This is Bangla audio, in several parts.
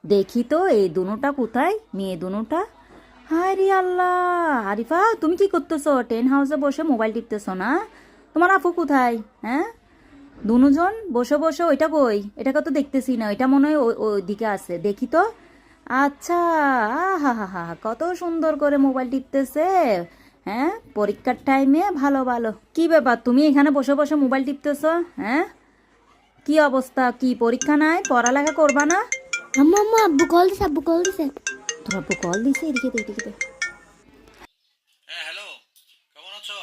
দেখি তো এই দুনোটা কোথায়, মেয়ে দুনোটা। হায় রে আল্লাহ, আরিফা তুমি কি করতেছো? টেন হাউসে বসে মোবাইল টিপতেছো না? তোমার আপু কোথায়? হ্যাঁ, দুজন বসে বসে, ওইটা কই? এটাকে তো দেখতেছি না, এটা মনে হয় ওই দিকে আছে, দেখি তো। আচ্ছা, হা হা হা, কত সুন্দর করে মোবাইল টিপতেছে। হ্যাঁ, পরীক্ষার টাইমে ভালো ভালো। কি ব্যাপার, তুমি এখানে বসে বসে মোবাইল টিপতেছো? হ্যাঁ, কি অবস্থা? কি পরীক্ষা নাই, পড়ালেখা করবা না? আম্মা আম্মা আব্বু কল দিছে, আব্বু কল দিছে। তোর আব্বু কল দিছে? এদিকে দে, এদিকে দে। হ্যাঁ হ্যালো, কেমন আছো?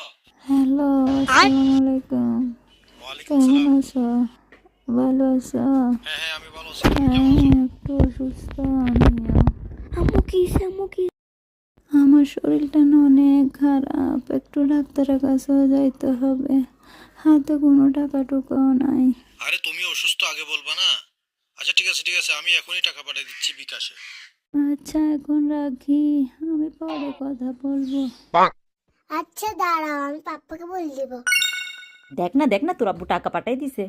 হ্যালো, আসসালামু আলাইকুম। ওয়ালাইকুম কেমন সালাম। আছো? ভালো আছো? হ্যাঁ হ্যাঁ আমি ভালো আছি, তুমি কেমন আছো? একটু অসুস্থ আমিও। আম্মু কি হইছে, আম্মু কি? আমার শরীরটা না অনেক খারাপ, একটু ডাক্তারের কাছেও যাইতে হবে। হাতে কোনো টাকা টুকাও নাই। আরে তুমি অসুস্থ আগে বলবা না? আচ্ছা ঠিক আছে ঠিক আছে, আমি এখনই টাকা পাঠিয়ে দিচ্ছি বিকাশে। আচ্ছা এখন রাখি, আমি পরে কথা বলবো। আচ্ছা দাঁড়াও, আমি পাপ্পাকে বলে দিব। দেখ না দেখ না, তোর আব্বু টাকা পাঠাই দিছে।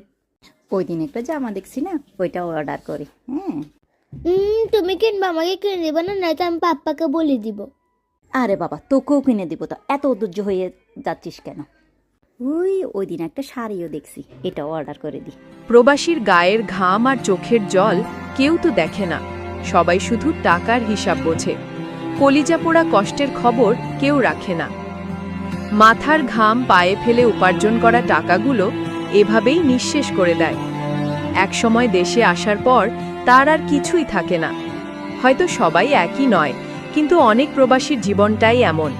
ওই দিন একটা জামা দেখছি না, ওইটা অর্ডার করি। হ্যাঁ, তুমি কিনবা, আমাকে কিনে দিবা না? নয়তো আমি পাপ্পাকে বলে দিব। আরে বাবা, তোকেও কিনে দিব তো, এত অধৈর্য হয়ে যাচ্ছিস কেন? ওই দিন একটা শাড়িও দেখছি, এটাও অর্ডার করে দি। প্রবাসীর গায়ের ঘাম আর চোখের জল কেউ তো দেখে না, সবাই শুধু টাকার হিসাব বোঝে। কলিজা পোড়া কষ্টের খবর কেউ রাখে না। মাথার ঘাম পায়ে ফেলে উপার্জন করা টাকাগুলো এভাবেই নিঃশেষ করে দেয়। একসময় দেশে আসার পর তার আর কিছুই থাকে না। হয়তো সবাই একই নয়, কিন্তু অনেক প্রবাসীর জীবনটাই এমন।